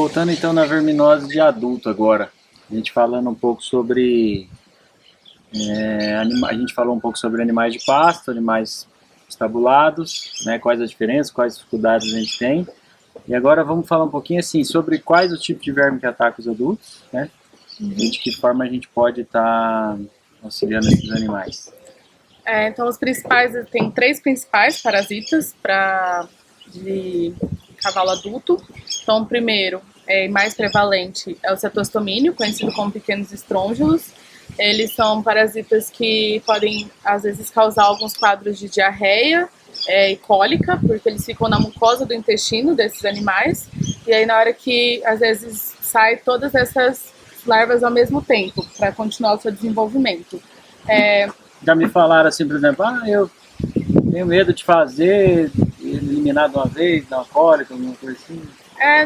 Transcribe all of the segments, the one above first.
Voltando então na verminose de adulto agora, a gente falando um pouco sobre a gente falou um pouco sobre animais de pasto, animais estabulados, né, quais as diferenças, quais dificuldades a gente tem. E agora vamos falar um pouquinho assim sobre quais os tipos de verme que atacam os adultos, né? E de que forma a gente pode estar auxiliando esses animais. Então os principais, tem 3 principais parasitas de cavalo adulto. Então o primeiro e mais prevalente é o cetostomínio, conhecido como pequenos estrôngulos. Eles são parasitas que podem às vezes causar alguns quadros de diarreia e cólica, porque eles ficam na mucosa do intestino desses animais. E aí na hora que às vezes sai todas essas larvas ao mesmo tempo para continuar o seu desenvolvimento. Já me falaram assim, por exemplo, eu tenho medo de fazer, eliminar de uma vez, dar uma cólica, alguma coisa assim.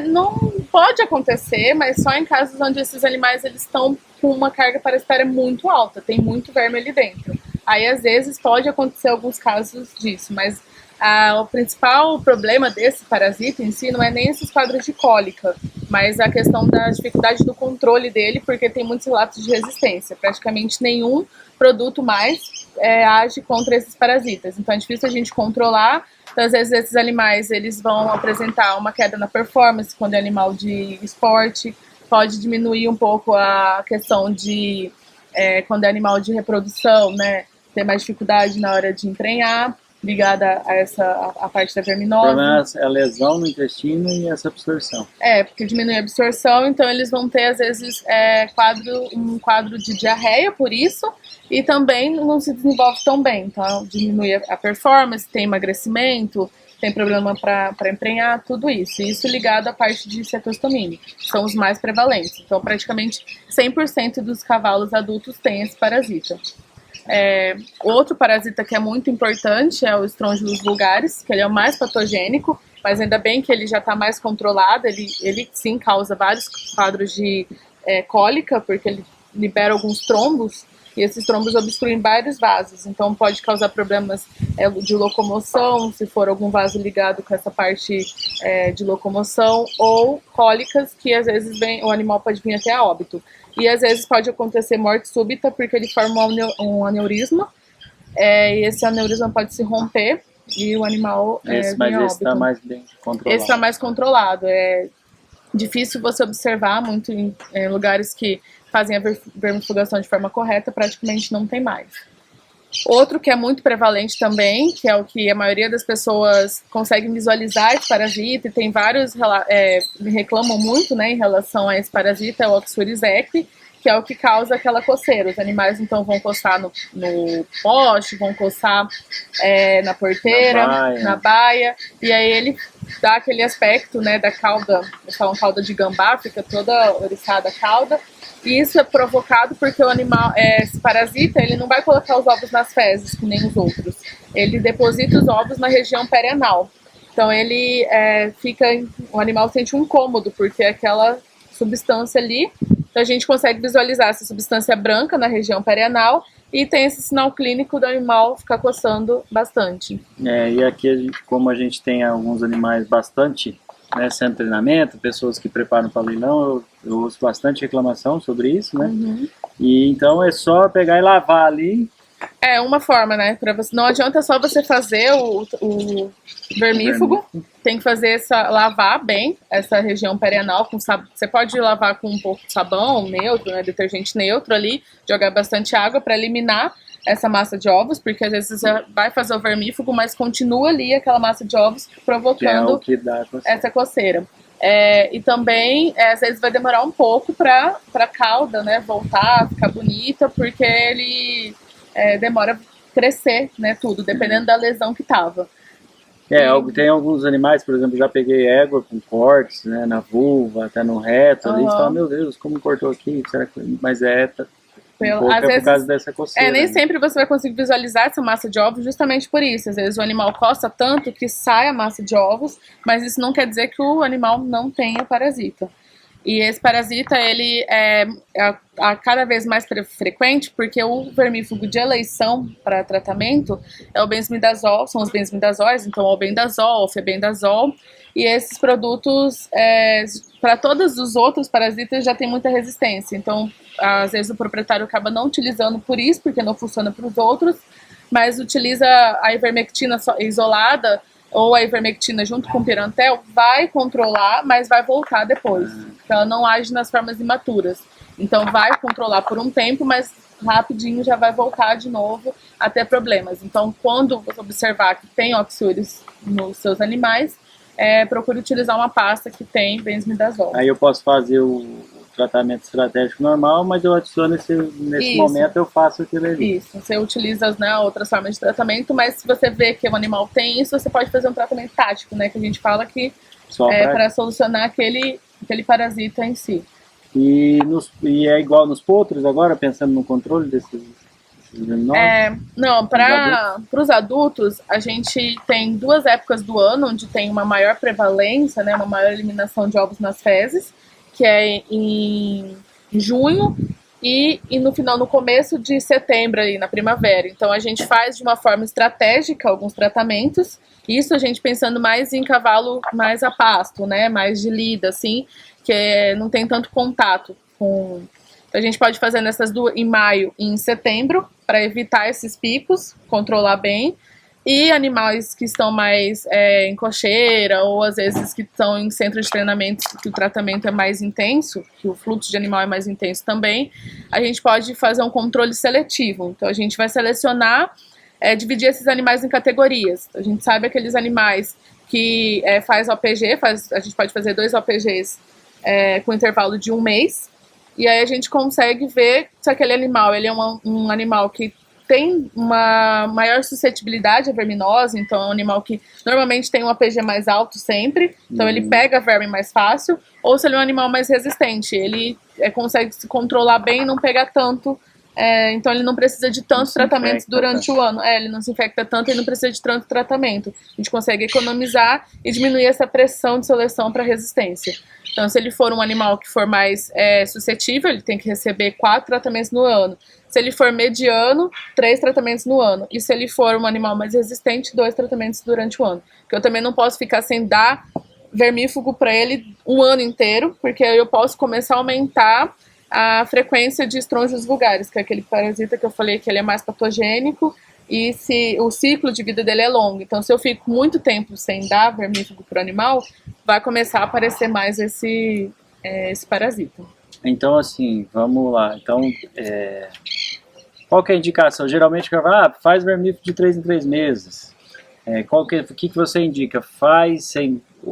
Não pode acontecer, mas só em casos onde esses animais eles estão com uma carga parasitária muito alta, tem muito verme ali dentro. Aí às vezes pode acontecer alguns casos disso, mas o principal problema desse parasita em si não é nem esses quadros de cólica, mas a questão da dificuldade do controle dele, porque tem muitos relatos de resistência. Praticamente nenhum produto mais age contra esses parasitas. Então é difícil a gente controlar. Então, às vezes esses animais eles vão apresentar uma queda na performance quando é animal de esporte, pode diminuir um pouco a questão de quando é animal de reprodução, né, ter mais dificuldade na hora de emprenhar, ligada a parte da verminose. O problema é a lesão no intestino e essa absorção. Porque diminui a absorção, então eles vão ter às vezes um quadro de diarreia por isso, e também não se desenvolve tão bem, então diminui a performance, tem emagrecimento, tem problema para emprenhar, tudo isso. E isso ligado à parte de cetostomia, que são os mais prevalentes. Então praticamente 100% dos cavalos adultos têm esse parasita. Outro parasita que é muito importante é o Strongylos vulgaris, que ele é o mais patogênico, mas ainda bem que ele já está mais controlado. Ele sim causa vários quadros de cólica, porque ele libera alguns trombos, e esses trombos obstruem vários vasos, então pode causar problemas de locomoção, se for algum vaso ligado com essa parte de locomoção, ou cólicas que às vezes o animal pode vir até a óbito. E às vezes pode acontecer morte súbita porque ele forma um aneurisma, e esse aneurisma pode se romper e o animal mas esse está mais bem controlado. Esse está mais controlado. É difícil você observar muito em lugares que fazem a vermifugação de forma correta, praticamente não tem mais. Outro que é muito prevalente também, que é o que a maioria das pessoas consegue visualizar esse parasita, e tem vários reclamam muito, né, em relação a esse parasita, é o Oxyuris equi, que é o que causa aquela coceira. Os animais então vão coçar no poste, vão coçar na porteira, na baia, e aí ele dá aquele aspecto, né, da cauda, eles falam cauda de gambá, fica toda oriçada a cauda. E isso é provocado porque o animal, esse parasita, ele não vai colocar os ovos nas fezes, que nem os outros. Ele deposita os ovos na região perianal. Então o animal sente um incômodo, porque aquela substância ali, então a gente consegue visualizar essa substância branca na região perianal e tem esse sinal clínico do animal ficar coçando bastante. E aqui, como a gente tem alguns animais bastante, né, sem treinamento, pessoas que preparam para leilão, eu ouço bastante reclamação sobre isso, né? Uhum. E então é só pegar e lavar ali. É uma forma, né? Não adianta só você fazer o vermífugo, tem que fazer lavar bem essa região perianal com sabão. Você pode lavar com um pouco de sabão neutro, né, detergente neutro ali, jogar bastante água para eliminar essa massa de ovos, porque às vezes você vai fazer o vermífugo, mas continua ali aquela massa de ovos provocando essa coceira. E também, às vezes vai demorar um pouco para a cauda, né, voltar, ficar bonita, porque ele demora a crescer, né, tudo, dependendo da lesão que tava. Tem alguns animais, por exemplo, já peguei égua com cortes, né, na vulva, até no reto, ali, você fala, meu Deus, como cortou aqui? Será que... Mas às vezes, por causa dessa coceira. Nem sempre você vai conseguir visualizar essa massa de ovos justamente por isso. Às vezes o animal coça tanto que sai a massa de ovos, mas isso não quer dizer que o animal não tenha parasita. E esse parasita, ele é a cada vez mais frequente, porque o vermífugo de eleição para tratamento é o benzimidazol, são os benzimidazóis, então o albendazol, o febendazol, e esses produtos, para todos os outros parasitas, já tem muita resistência. Então, às vezes o proprietário acaba não utilizando por isso, porque não funciona para os outros, mas utiliza a ivermectina isolada, ou a ivermectina junto com o pirantel, vai controlar, mas vai voltar depois. Porque ela não age nas formas imaturas. Então vai controlar por um tempo, mas rapidinho já vai voltar de novo a ter problemas. Então, quando você observar que tem oxúrios nos seus animais, procure utilizar uma pasta que tem benzimidazol. Aí eu posso fazer o tratamento estratégico normal, mas eu adiciono nesse momento eu faço aquilo ali. Isso, você utiliza, né, outras formas de tratamento, mas se você vê que o animal tem isso, você pode fazer um tratamento tático, né, que a gente fala que é para solucionar aquele parasita em si. E é igual nos potros agora, pensando no controle desses venenosos? Não, para os adultos, a gente tem 2 épocas do ano onde tem uma maior prevalência, né, uma maior eliminação de ovos nas fezes, que é em junho e no começo de setembro, aí, na primavera. Então a gente faz de uma forma estratégica alguns tratamentos, isso a gente pensando mais em cavalo mais a pasto, né, mais de lida, assim, que não tem tanto contato com... Então, a gente pode fazer nessas duas, em maio e em setembro, para evitar esses picos, controlar bem. E animais que estão mais em cocheira, ou às vezes que estão em centro de treinamento, que o tratamento é mais intenso, que o fluxo de animal é mais intenso também, a gente pode fazer um controle seletivo. Então a gente vai selecionar, dividir esses animais em categorias. A gente sabe aqueles animais que faz OPG, a gente pode fazer 2 OPGs com intervalo de 1 mês, e aí a gente consegue ver se aquele animal ele é um animal que tem uma maior suscetibilidade à verminose, então é um animal que normalmente tem um APG mais alto sempre, então ele pega verme mais fácil, ou se ele é um animal mais resistente, ele consegue se controlar bem e não pegar tanto, então ele não precisa de tantos tratamentos durante o ano, ele não se infecta tanto e não precisa de tanto tratamento, a gente consegue economizar e diminuir essa pressão de seleção para resistência. Então se ele for um animal que for mais suscetível, ele tem que receber 4 tratamentos no ano. Se ele for mediano, 3 tratamentos no ano. E se ele for um animal mais resistente, 2 tratamentos durante o ano. Porque eu também não posso ficar sem dar vermífugo para ele um ano inteiro, porque aí eu posso começar a aumentar a frequência de estrôngios vulgares, que é aquele parasita que eu falei que ele é mais patogênico e se o ciclo de vida dele é longo. Então, se eu fico muito tempo sem dar vermífugo para o animal, vai começar a aparecer mais esse parasita. Então, assim, vamos lá. Então, qual que é a indicação? Geralmente, faz vermífugo de 3 em 3 meses. O que você indica?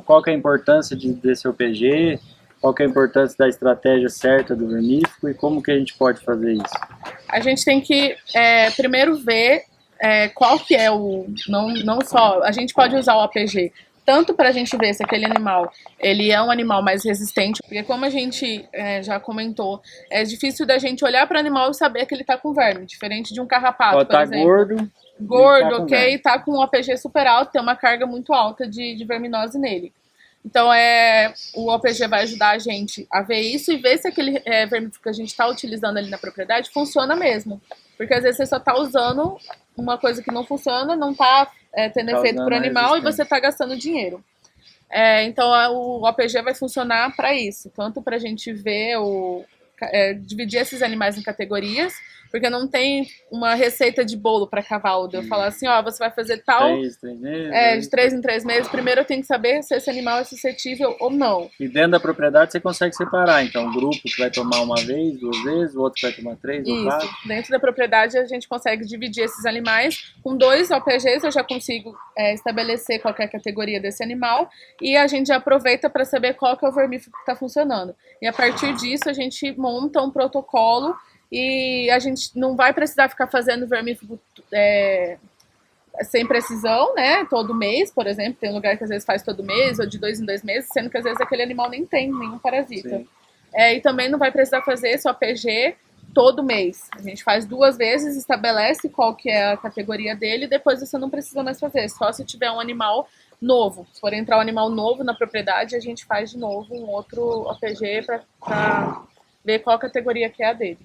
Qual que é a importância desse OPG? Qual que é a importância da estratégia certa do vermífugo e como que a gente pode fazer isso? A gente tem que primeiro ver qual que é não só, a gente pode usar o APG tanto para a gente ver se aquele animal ele é um animal mais resistente, porque como a gente já comentou, é difícil da gente olhar para o animal e saber que ele está com verme, diferente de um carrapato, por exemplo. Gordo, ok, tá com um APG super alto, tem uma carga muito alta de verminose nele. Então, o OPG vai ajudar a gente a ver isso e ver se aquele vermífugo que a gente está utilizando ali na propriedade funciona mesmo. Porque às vezes você só está usando uma coisa que não funciona, não está tendo efeito para o animal e você está gastando dinheiro. Então, o OPG vai funcionar para isso. Tanto para a gente ver, dividir esses animais em categorias, porque não tem uma receita de bolo para cavalo. Eu falar assim, você vai fazer tal... de 3 em 3 meses. Primeiro eu tenho que saber se esse animal é suscetível ou não. E dentro da propriedade você consegue separar. Então, um grupo que vai tomar 1 vez, 2 vezes, o outro vai tomar 3 ou 4. Isso. Dentro da propriedade a gente consegue dividir esses animais. Com 2 OPGs eu já consigo estabelecer qualquer categoria desse animal. E a gente já aproveita para saber qual que é o vermífugo que está funcionando. E a partir disso a gente monta um protocolo e a gente não vai precisar ficar fazendo vermífugo sem precisão, né, todo mês, por exemplo. Tem um lugar que às vezes faz todo mês ou de 2 em 2 meses, sendo que às vezes aquele animal nem tem nenhum parasita. E também não vai precisar fazer esse OPG todo mês. A gente faz 2 vezes, estabelece qual que é a categoria dele e depois você não precisa mais fazer. Só se tiver um animal novo. Se for entrar um animal novo na propriedade, a gente faz de novo um outro OPG para ver qual categoria que é a dele.